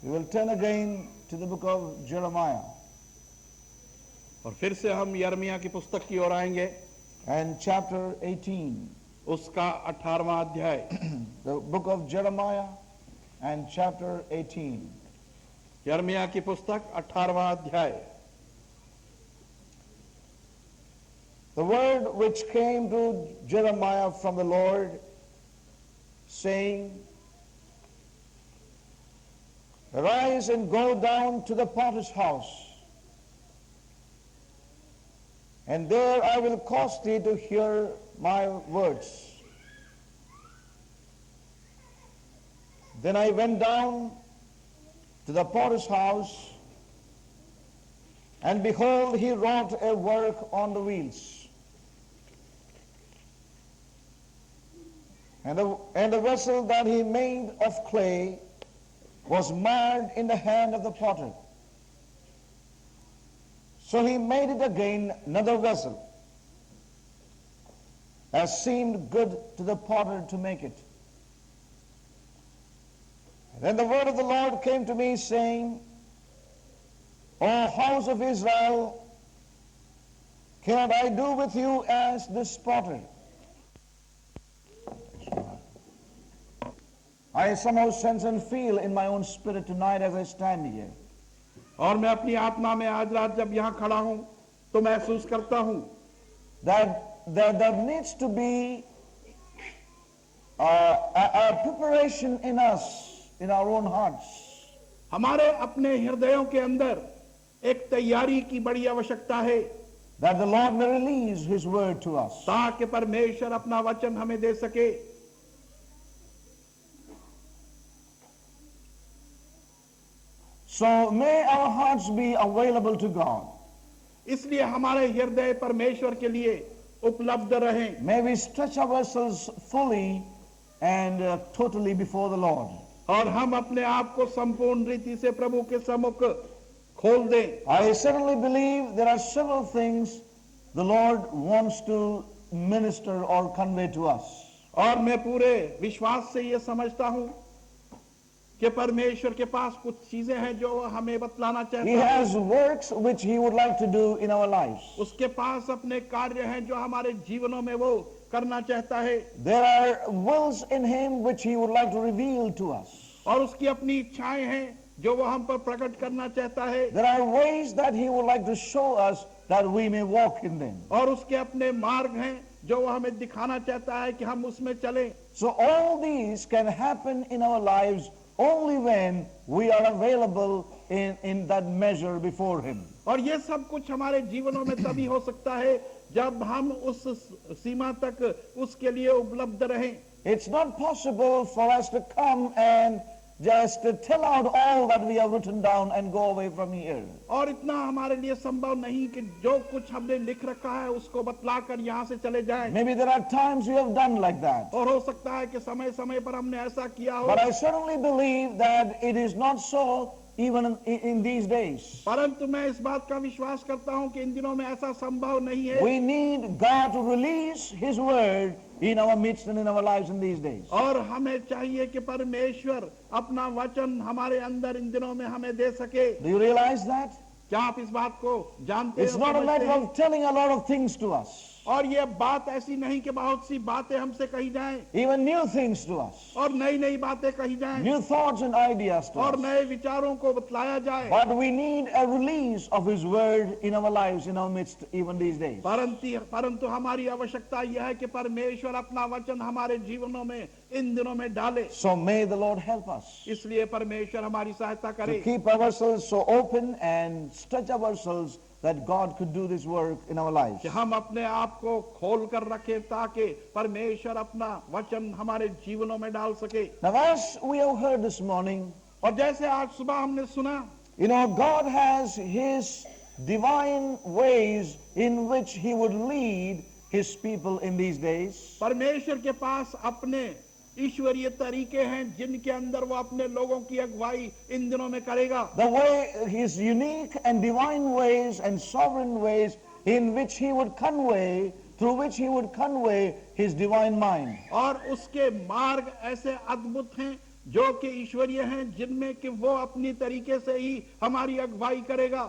We will turn again to the book of Jeremiah. और फिर से हम यर्मिया की पुस्तक की ओर आएंगे And chapter 18. उसका 18वां अध्याय The book of Jeremiah and chapter 18. यर्मिया की पुस्तक 18वां अध्याय. The word which came to Jeremiah from the Lord, saying, Arise and go down to the potter's house, and there I will cause thee to hear my words. Then I went down to the potter's house, and behold, he wrought a work on the wheels. And the vessel that he made of clay was marred in the hand of the potter. So he made it again another vessel, as seemed good to the potter to make it. And then the word of the Lord came to me, saying, O house of Israel, cannot I do with you as this potter? I somehow sense and feel in my own spirit tonight as I stand here और मैं अपनी आत्मा में आज रात जब यहाँ खड़ा हूँ तो महसूस करता हूँ that there needs to be a preparation in us, in our own hearts. हमारे अपने हृदयों के अंदर एक तैयारी की बड़ी आवश्यकता है That the Lord may release His word to us. ताकि परमेश्वर अपना वचन हमें दे सके. So may our hearts be available to God. इसलिए हमारे हृदय परमेश्वर के लिए उपलब्ध रहें. May we stretch ourselves fully and totally before the Lord. और हम अपने आप को संपूर्ण रीति से प्रभु के सम्मुख खोल दें. I certainly believe there are several things the Lord wants to minister or convey to us. और मैं पूरे विश्वास से ये समझता हूँ कि परमेश्वर के पास कुछ चीजें हैं जो हमें बतलाना चाहता He है. has works which He would like to do in our lives. उसके पास अपने कार्य हैं जो हमारे जीवनों में वो करना चाहता है. There are wills in Him which He would like to reveal to us. और उसकी अपनी इच्छाएं हैं जो वो हम पर प्रकट करना चाहता है. There are ways that He would like to show us that we may walk in them. और उसके अपने मार्ग हैं जो वो हमें दिखाना चाहता है कि हम उसमें चलें. So all these can happen in our lives only when we are available in that measure before Him. और ये सब कुछ हमारे जीवनों में तभी हो सकता है जब हम उस सीमा तक उसके लिए उपलब्ध रहें. It's not possible for us to come and just to tell out all that we have written down and go away from here. और इतना हमारे लिए संभव नहीं कि जो कुछ हमने लिख रखा है उसको बतलाकर यहाँ से चले जाएं. Maybe there are times we have done like that. और हो सकता है कि समय समय पर हमने ऐसा किया हो. But I certainly believe that it is not so even in these days. परंतु मैं इस बात का विश्वास करता हूँ कि इन दिनों में ऐसा संभव नहीं है. We need God to release His word in our midst and in our lives in these days. और हमें चाहिए कि परमेश्वर अपना वचन हमारे अंदर इन दिनों में हमें दे सके. Do you realize that? क्या आप इस बात को जानते It's हो? not a समझते matter हैं? of telling a lot of things to us. और ये बात ऐसी नहीं कि बहुत सी बातें हमसे कही जाएं Even new things to us. और नई नई बातें कही जाएं New thoughts and ideas to और us. नए विचारों को बतलाया जाए. But we need a release of His word in our lives, in our midst, even these days. परंतु हमारी आवश्यकता यह है कि परमेश्वर अपना वचन हमारे जीवनों में इन दिनों में डाले. So may the Lord help us इसलिए परमेश्वर हमारी सहायता to करे keep ourselves so open and stretch ourselves that God could do this work in our lives. कि हम अपने आप को खोल कर रखें ताकि परमेश्वर अपना वचन हमारे जीवनों में डाल सके. Now, as we have heard this morning, और जैसे आज सुबह हमने सुना, you know, God has His divine ways in which He would lead His people in these days. परमेश्वर के पास अपने ईश्वरीय तरीके हैं जिनके अंदर वो अपने लोगों की अगुवाई इन दिनों में करेगा. The way, His unique and divine ways and sovereign ways in which He would convey, through which He would convey His divine mind. और उसके मार्ग ऐसे अद्भुत हैं जो कि ईश्वरीय हैं, जिनमें कि वो अपनी तरीके से ही हमारी अगुवाई करेगा।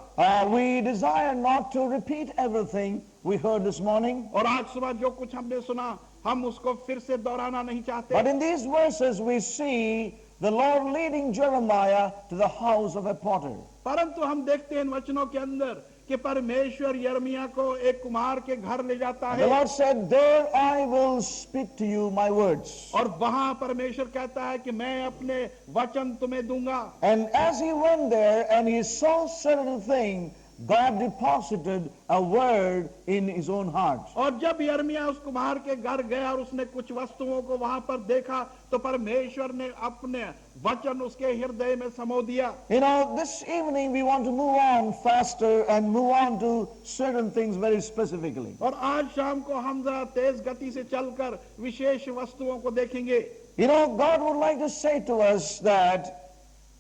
We desire not to repeat everything we heard this morning, और आज सुबह जो कुछ हमने सुना, हम उसको फिर से दोहराना नहीं चाहते। but in these verses we see the Lord leading Jeremiah to the house of a potter. परंतु हम देखते हैं इन वचनों के अंदर कि परमेश्वर यिर्मयाह को एक कुम्हार के घर ले जाता The है, Lord said, "There I will speak to you my words." और वहां परमेश्वर कहता है कि मैं अपने वचन तुम्हें दूंगा। And as he went there and he saw certain thing, God deposited a word in his own heart. और जब यिर्मयाह उस कुम्हार के घर गया और उसने कुछ वस्तुओं को वहां पर देखा, तो परमेश्वर ने अपने वचन उसके हृदय में समो दिया। You know, this evening we want to move on faster and move on to certain things very specifically. और आज शाम को हम जरा तेज गति से चलकर विशेष वस्तुओं को देखेंगे। You know, God would like to say to us that,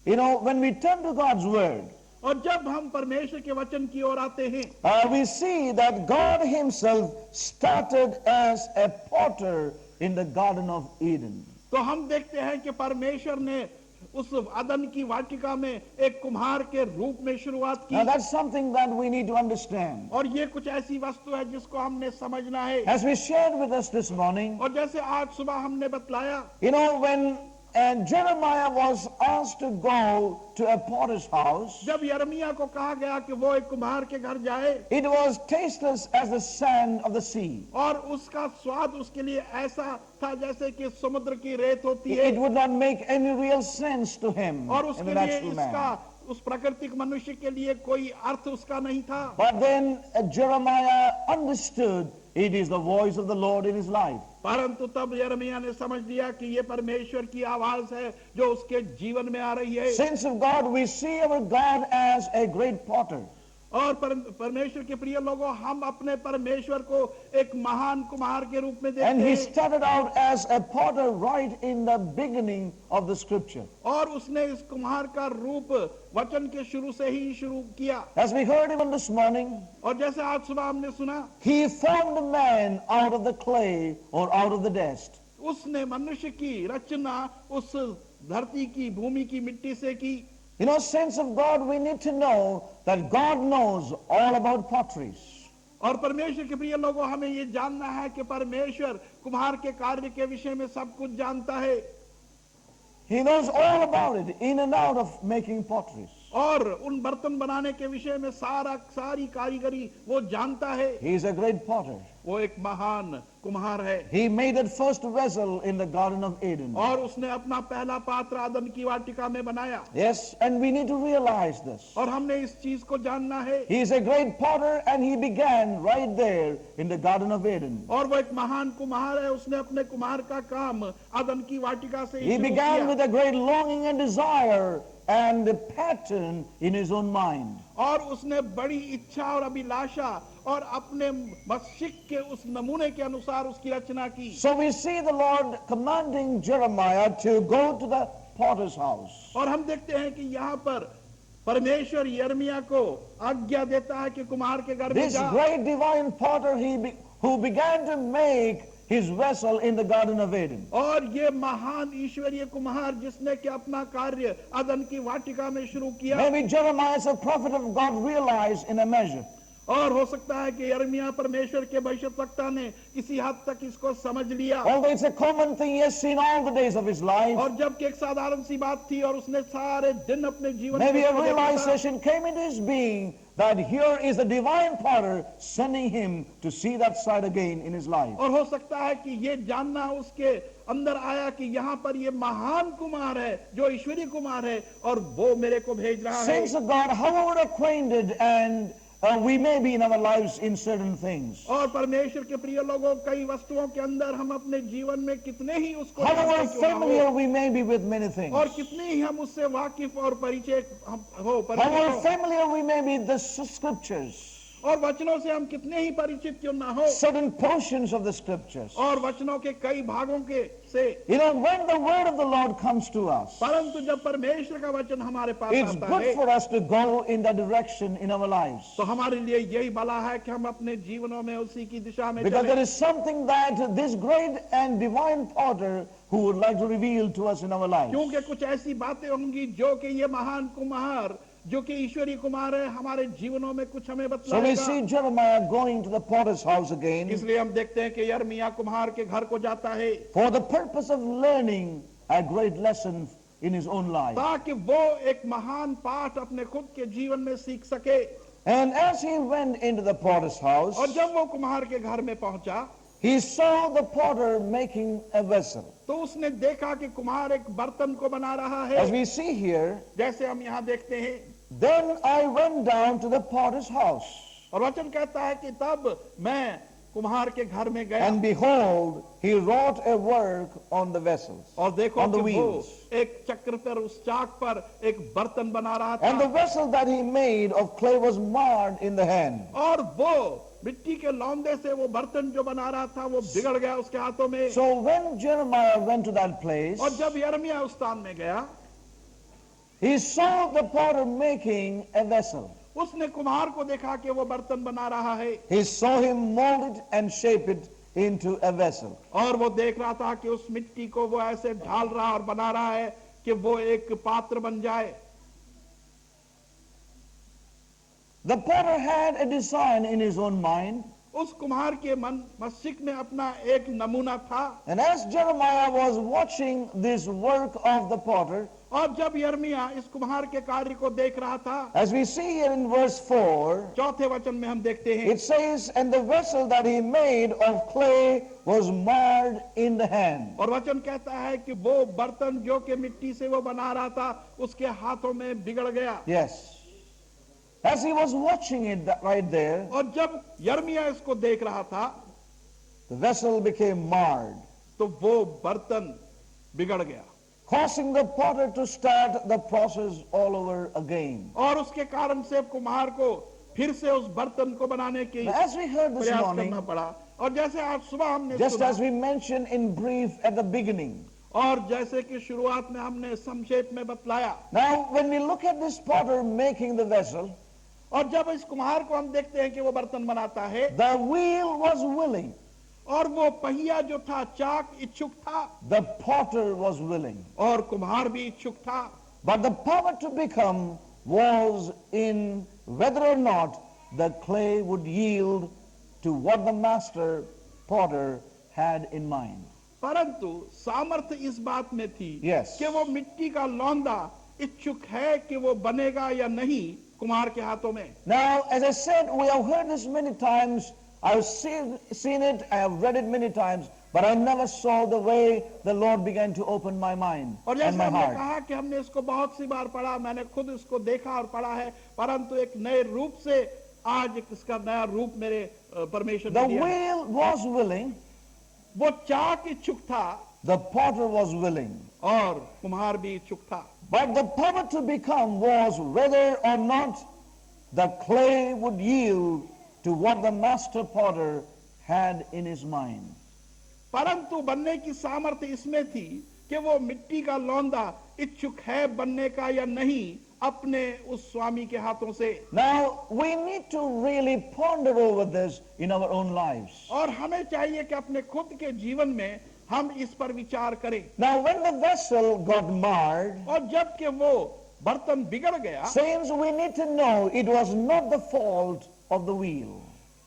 you know, when we turn to God's word, और जब हम परमेश्वर के वचन की ओर आते हैं, we see that God himself started as a potter in the Garden of Eden. तो हम देखते हैं कि परमेश्वर ने उस अदन की वाटिका में एक कुम्हार के रूप में शुरुआत Now की। that's something that we need to understand. और ये कुछ ऐसी वस्तु है जिसको हमने समझना है। As we shared with us this morning, और जैसे आज सुबह हमने बतलाया, you know, when Jeremiah was asked to go to a potter's house, जब यिर्मयाह को कहा गया कि वो एक कुम्हार के घर जाए, it was tasteless as the sand of the sea. और उसका स्वाद उसके लिए ऐसा था जैसे कि समुद्र की रेत होती It है, would not make any real sense to him और in उसके the लिए natural इसका man. उस प्राकृतिक मनुष्य के लिए कोई अर्थ उसका नहीं था। But then Jeremiah understood it is the voice of the Lord in his life. परंतु तब यिर्मयाह ने समझ लिया कि ये परमेश्वर की आवाज है जो उसके जीवन में आ रही है। Saints of God, we see our God as a great potter. और परमेश्वर के प्रिय लोगों, हम अपने परमेश्वर को एक महान कुम्हार के रूप में And देखते he हैं, started out as a potter right in the beginning of the scripture. और उसने इस कुम्हार का रूप वचन के शुरू से ही शुरू किया। As we heard even this morning, और जैसे आज सुबह हमने सुना, he formed man out of the clay or out of the dust. उसने मनुष्य की रचना उस धरती की, भूमि की मिट्टी से की। You know, saints of God, we need to know that God knows all about potteries. और परमेश्वर के प्रिय लोगों, हमें ये जानना है कि परमेश्वर कुम्हार के कार्य के विषय में सब कुछ जानता है, He knows all about it, in and out of making potteries. और उन बर्तन बनाने के विषय में सारी कारीगरी वो जानता है। He is a great potter. वो एक महान कुम्हार है, He made that first vessel in the Garden of Eden. और उसने अपना पहला पात्र आदम की वाटिका में बनाया। Yes, and we need to realize this. और हमने इस चीज को जानना है, He is a great potter and he began right there in the Garden of Eden. और वो एक महान कुम्हार है, उसने अपने कुम्हार का काम आदम की वाटिका से ही He शुरू began किया। with a great longing and desire and a pattern in his own mind. और उसने बड़ी इच्छा और अभिलाषा और अपने मस्तिष्क के उस नमूने के अनुसार उसकी रचना की। So we see the Lord commanding Jeremiah to go to the potter's house. और हम देखते हैं कि यहाँ पर परमेश्वर यिर्मयाह को आज्ञा देता है कि कुम्हार के घर में This जा। great divine potter who began to make his vessel in the Garden of Eden. और ये महान ईश्वरीय कुम्हार जिसने कि अपना कार्य अदन की वाटिका में शुरू किया। Maybe Jeremiah as a prophet of God realized in a measure. और हो सकता है कि यिर्मयाह परमेश्वर के भविष्यद्वक्ता ने किसी हद तक इसको समझ लिया। Although it's a common thing he has seen all the days of his life, और जबकि एक साधारण सी बात थी और उसने सारे दिन अपने जीवन maybe में a उसको देखा था। realization came into his being that here is the divine potter sending him to see that side again in his life. और हो सकता है कि ये जानना उसके अंदर आया कि यहाँ पर ये महान कुमार है जो ईश्वरीय कुमार है और वो मेरे को भेज रहा है। Saints of God, however acquainted and we may be in our lives in certain things, और परमेश्वर के प्रिय लोगों, कई वस्तुओं के अंदर हम अपने जीवन में कितने ही उसको however जानते क्यों ना हो, familiar we may be with many things, और कितने ही हम उससे वाकिफ और परिचय हो, however परिचित हो, familiar we may be with the scriptures, और वचनों से हम कितने ही परिचित क्यों ना हो, certain portions of the scriptures. और वचनों के कई भागों के से, When the word of the Lord comes to us, परंतु जब परमेश्वर का वचन हमारे पास it's आता good है, for us to go in that direction in our lives. तो हमारे लिए यही भला है कि हम अपने जीवनों में उसी की दिशा में Because चलें। there is something that this great and divine potter who would like to reveal to us in our lives. क्योंकि कुछ ऐसी बातें होंगी जो कि ये महान कुम्हार, जो कि ईश्वरीय कुम्हार है, हमारे जीवनों में कुछ हमें So we बतलाएगा। see Jeremiah going to the potter's house again इसलिए हम देखते हैं कि यिर्मयाह कुम्हार के घर को जाता है for the purpose of learning a great lesson in his own life. ताकि वो एक महान पाठ अपने खुद के जीवन में सीख सके। And as he went into the potter's house, और जब वो कुम्हार के घर में पहुंचा, he saw the potter making a vessel. तो उसने देखा कि कुम्हार एक बर्तन को बना रहा है। As we see here, जैसे हम यहाँ देखते हैं, then I went down to the potter's house, और वचन कहता है कि तब मैं कुम्हार के घर में गया, and behold, he wrought a work on the vessels, और देखो on the कि वो wheels. एक चक्र पर, उस चाक पर एक बर्तन बना रहा And the था, vessel that he made of clay was marred in the hand. और वो मिट्टी के लौंदे से वो बर्तन जो बना रहा था वो बिगड़ गया उसके हाथों में। So when Jeremiah went to that place, और जब यिर्मयाह उस स्थान में गया, he saw the potter making a vessel. उसने कुम्हार को देखा कि वो बर्तन बना रहा है, He saw him mold it and shape it into a vessel. और वो देख रहा था कि उस मिट्टी को वो ऐसे ढाल रहा और बना रहा है कि वो एक पात्र बन जाए। The potter had a design in his own mind, उस कुम्हार के मन मस्तिष्क में अपना एक नमूना था, and as Jeremiah was watching this work of the potter, और जब यिर्मयाह इस कुम्हार के कार्य को देख रहा था, as we see here in verse 4, चौथे वचन में हम देखते हैं, it says, and the vessel that he made of clay was marred in the hand. और वचन कहता है कि वो बर्तन जो कि मिट्टी से वो बना रहा था उसके हाथों में बिगड़ गया। Yes. As he was watching it right there, और जब यिर्मयाह इसको देख रहा था, the vessel became marred, तो वो बर्तन बिगड़ गया, causing the potter to start the process all over again. और उसके कारण से कुम्हार को फिर से उस बर्तन को बनाने की Now, as we heard this प्रयास morning, करना पड़ा। और जैसे आज सुबह हमने just सुना, as we mentioned in brief at the beginning, और जैसे कि शुरुआत में हमने संक्षेप में बतलाया, now when we look at this potter making the vessel, और जब इस कुम्हार को हम देखते हैं कि वो बर्तन बनाता है, the wheel was willing, और वो पहिया जो था, चाक इच्छुक था, the potter was willing, और कुम्हार भी इच्छुक था, but the power to become was in whether or not the clay would yield to what the master potter had in mind. परंतु सामर्थ्य इस बात में थी Yes. कि वो मिट्टी का लौंदा इच्छुक है कि वो बनेगा या नहीं कुम्हार के हाथों में। Now, as I said, we have heard this many times. I've seen it, I have read it many times, but I never saw the way the Lord began to open my mind और and जैसे my हमने heart. कहा कि हमने इसको बहुत सी बार पढ़ा, मैंने खुद इसको देखा और पढ़ा है, परंतु एक नए रूप से आज एक इसका नया रूप मेरे परमेश्वर The ने दिया है। wheel was willing, वो चाक इच्छुक था the potter was willing, और कुम्हार भी इच्छुक था, but the power to become was whether or not the clay would yield to what the master potter had in his mind. परंतु बनने की सामर्थ्य इसमें थी कि वो मिट्टी का लौंदा इच्छुक है बनने का या नहीं अपने उस स्वामी के हाथों से। Now, we need to really ponder over this in our own lives. और हमें चाहिए कि अपने खुद के जीवन में हम इस पर विचार करें। Now, when the vessel got marred, और जब कि वो बर्तन बिगड़ गया, saints, we need to know it was not the fault of the wheel.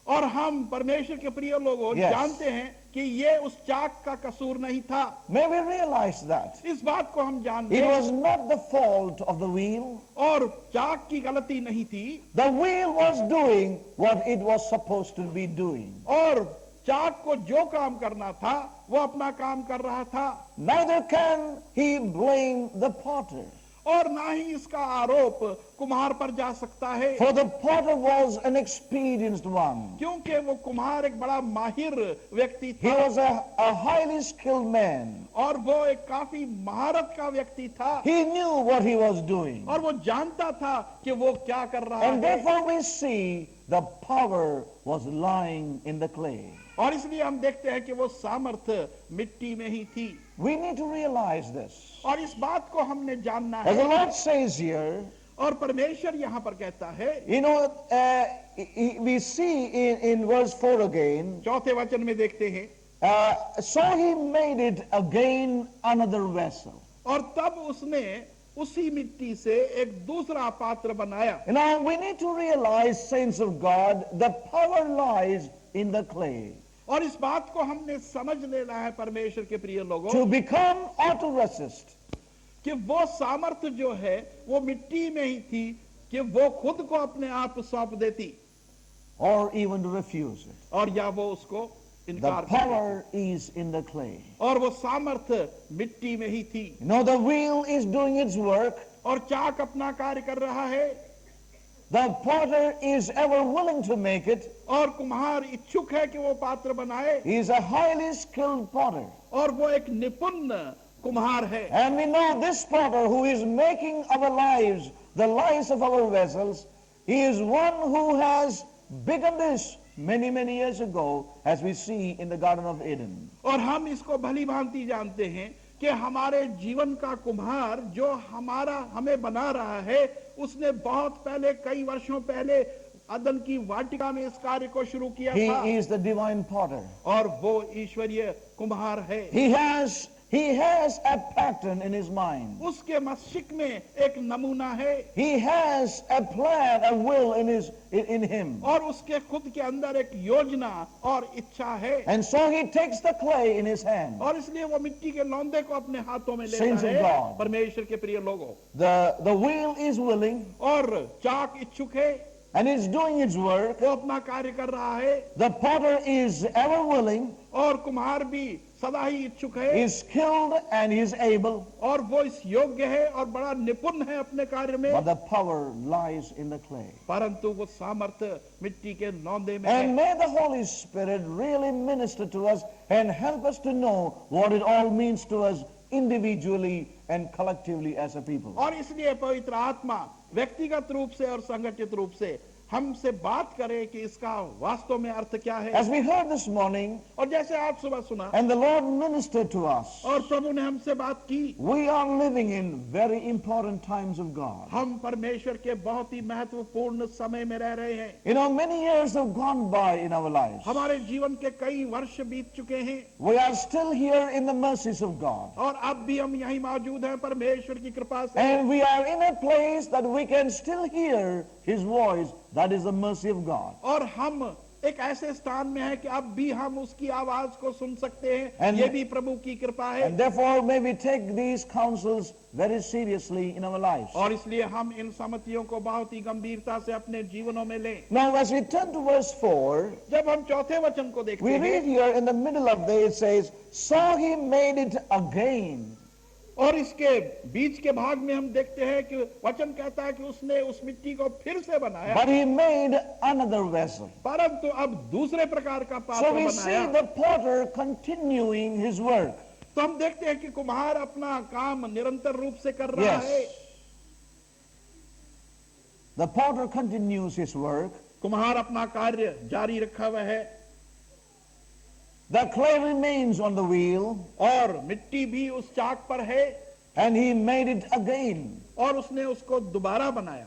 और हम परमेश्वर के प्रिय लोगों Yes. जानते हैं कि ये उस चाक का कसूर नहीं था। May we realize that? इस बात को हम जानते It हैं, was not the fault of the wheel. और चाक की गलती नहीं थी, The wheel was doing what it was supposed to be doing. और चाक को जो काम करना था वो अपना काम कर रहा था। Neither can he blame the potter. और ना ही इसका आरोप कुम्हार पर जा सकता है, For the potter was an experienced one. क्योंकि वो कुम्हार एक बड़ा माहिर व्यक्ति He था was a highly skilled man. और वो एक काफी महारत का व्यक्ति था He knew what he was doing. और वो जानता था कि वो क्या कर रहा And है, therefore we see the power was lying in the clay. और इसलिए हम देखते हैं कि वो सामर्थ्य मिट्टी में ही थी। We need to realize this. और इस बात को हमने जानना As the है, Lord says here, और परमेश्वर यहाँ पर कहता है, we see in verse 4 again, चौथे वचन में देखते हैं, so he made it again another vessel. और तब उसने उसी मिट्टी से एक दूसरा पात्र बनाया। Now we need to realize, saints of God, the power lies in the clay. और इस बात को हमने समझ लेना है परमेश्वर के प्रिय लोगों, To become or to resist. कि वो सामर्थ्य जो है वो मिट्टी में ही थी कि वो खुद को अपने आप सौंप देती Or even to refuse it. और या वो उसको The इनकार कर power is in the clay. देती। और वो सामर्थ्य मिट्टी में ही थी You know, the wheel is doing its work. और चाक अपना कार्य कर रहा है The potter is ever willing to make it. और कुम्हार इच्छुक है कि वो पात्र बनाए He is a highly skilled potter. और वो एक निपुण कुम्हार है। And we know this potter who is making our lives, the lives of our vessels, he is one who has begun this many, many years ago, as we see in the Garden of Eden. और हम इसको भली भांति जानते हैं कि हमारे जीवन का कुम्हार जो हमें बना रहा है, उसने बहुत पहले, कई वर्षों पहले अदन की वाटिका में इस कार्य को शुरू किया He था is the divine potter. और वो ईश्वरीय कुम्हार है। He has a pattern in his mind. उसके मस्तिष्क में एक नमूना है He has a plan, a will in him. और उसके खुद के अंदर एक योजना और इच्छा है And so he takes the clay in his hand. और इसलिए वो मिट्टी के लौंदे को अपने हाथों में Saints लेता of है। God. परमेश्वर के प्रिय लोगों, The wheel is willing और चाक इच्छुक है, and is doing its work. वो अपना कार्य कर रहा है The potter is ever willing, और कुम्हार भी सदा ही इच्छुक है is skilled and is able, और वो इस योग्य है और बड़ा निपुण है अपने कार्य में, but the power lies in the clay. परंतु वो सामर्थ्य मिट्टी के लौंदे में And है। may the Holy Spirit really minister to us and help us to know what it all means to us individually and collectively as a people. और इसलिए पवित्र आत्मा व्यक्तिगत रूप से और संगठित रूप से हमसे बात करे कि इसका वास्तव में अर्थ क्या है। As we heard this morning, और जैसे आज सुबह सुना and the Lord ministered to us, और प्रभु ने हमसे बात की, we are living in very important times of God. हम परमेश्वर के बहुत ही महत्वपूर्ण समय में रह रहे हैं। You know, many years have gone by in our lives. हमारे जीवन के कई वर्ष बीत चुके हैं We are still here in the mercies of God. और अब भी हम यहीं मौजूद हैं परमेश्वर की कृपा से। And we are in a place that we can still hear His voice. That is the mercy of God. और हम एक ऐसे स्थान में हैं कि अब भी हम उसकी आवाज को सुन सकते हैं, And- ये भी प्रभु की कृपा है। And therefore may we take these counsels very seriously in our lives. और इसलिए हम इन सम्मतियों को बहुत ही गंभीरता से अपने जीवनों में लें। Now as we turn to verse 4, जब हम चौथे वचन को देखते we हैं read here in the middle of the, it says, so he made it again. और इसके बीच के भाग में हम देखते हैं कि वचन कहता है कि उसने उस मिट्टी को फिर से बनाया, But he made another vessel. परंतु अब दूसरे प्रकार का पात्र So we see बनाया। the potter continuing his work. तो हम देखते हैं कि कुम्हार अपना काम निरंतर रूप से कर रहा है। Yes. The potter continues his work. कुम्हार अपना कार्य जारी रखा हुआ है The clay remains on the wheel, और मिट्टी भी उस चाक पर है and he made it again. और उसने उसको दोबारा बनाया।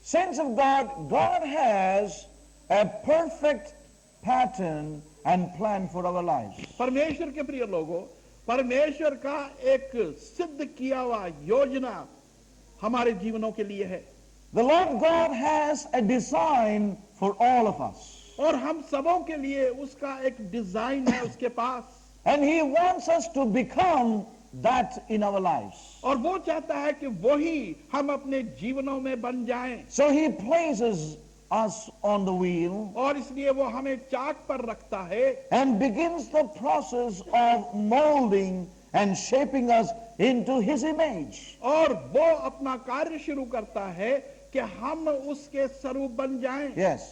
Saints of God, God has a perfect pattern and plan for our lives. परमेश्वर के प्रिय लोगों, परमेश्वर का एक सिद्ध किया हुआ योजना हमारे जीवनों के लिए है The Lord God has a design for all of us. और हम सबों के लिए उसका एक डिजाइन है उसके पास, And he wants us to become that in our lives. और वो चाहता है कि वही हम अपने जीवनों में बन जाएं। So he places us on the wheel और इसलिए वो हमें चाक पर रखता है and begins the process of molding and shaping us into his image. और वो अपना कार्य शुरू करता है कि हम उसके स्वरूप बन जाएं। Yes.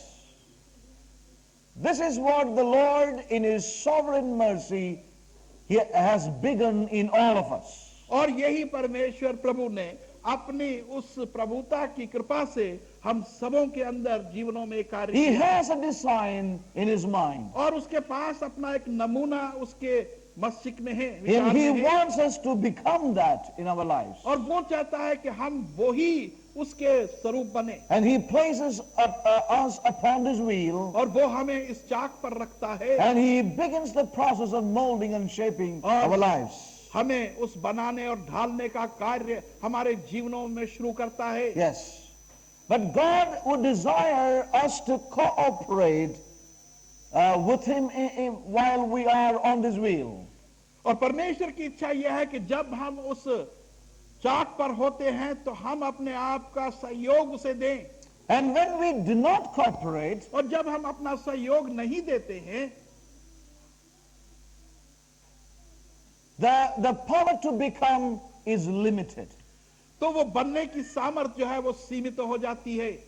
This is what the Lord in his sovereign mercy he has begun in all of us. और यही परमेश्वर प्रभु ने अपनी उस प्रभुता की कृपा से हम सबों के अंदर जीवनों में कार्य He किया। has a design in his mind. और उसके पास अपना एक नमूना उसके मस्तिष्क में है, And विचार he में है। wants us to become that in our lives. और वो चाहता है कि हम वो ही उसके स्वरूप बने। And he places us upon his wheel. और वो हमें इस चाक पर रखता है। And he begins the process of molding and shaping और our lives. हमें उस बनाने और ढालने का कार्य हमारे जीवनों में शुरू करता है। Yes. But God would desire us to cooperate with him while we are on this wheel. और परमेश्वर की इच्छा यह है कि जब हम उस चाक पर होते हैं तो हम अपने आप का सहयोग उसे दें। And when we do not cooperate, और जब हम अपना सहयोग नहीं देते हैं the power to become is limited. तो वो बनने की सामर्थ्य जो है वो सीमित हो जाती है।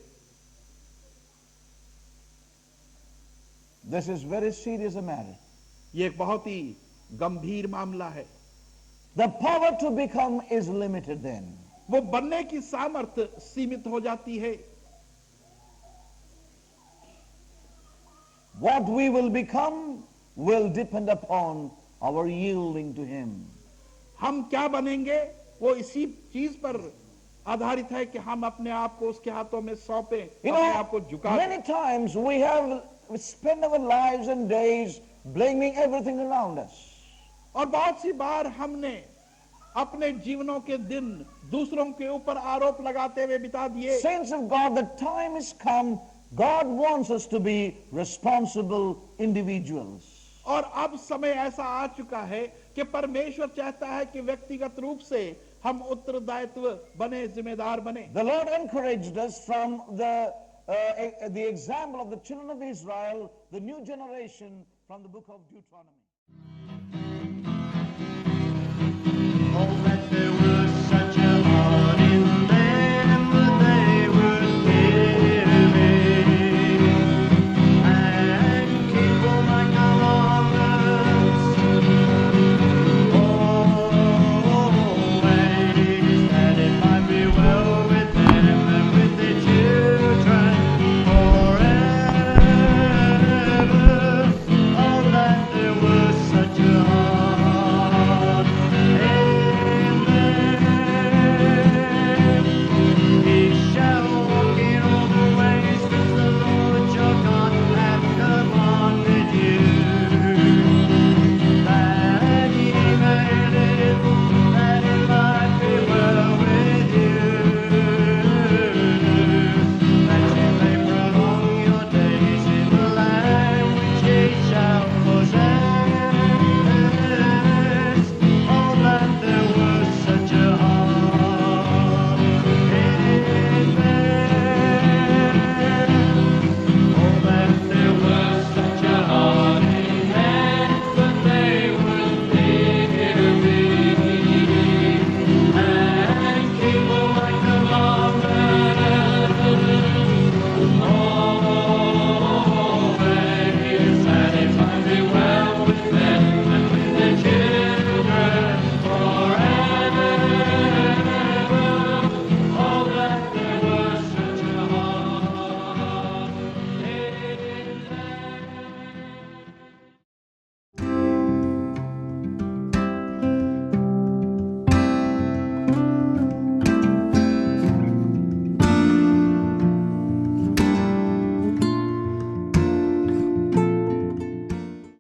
This is very serious a matter. ये एक बहुत ही गंभीर मामला है। The power to become is limited then. वो बनने की सामर्थ्य सीमित हो जाती है। What we will become will depend upon our yielding to him. हम क्या बनेंगे वो इसी चीज पर आधारित है कि हम अपने आप को उसके हाथों में सौंपें, You अपने आप को know, झुका many times we spend our lives and days blaming everything around us. और बहुत सी बार हमने अपने जीवनों के दिन दूसरों के ऊपर आरोप लगाते हुए बिता दिए। Saints of God, the time has come. God wants us to be responsible individuals. और अब समय ऐसा आ चुका है कि परमेश्वर चाहता है कि व्यक्तिगत रूप से हम उत्तरदायित्व बने, जिम्मेदार बने। The Lord encouraged us from the example of the children of Israel, the new generation, from the book of Deuteronomy.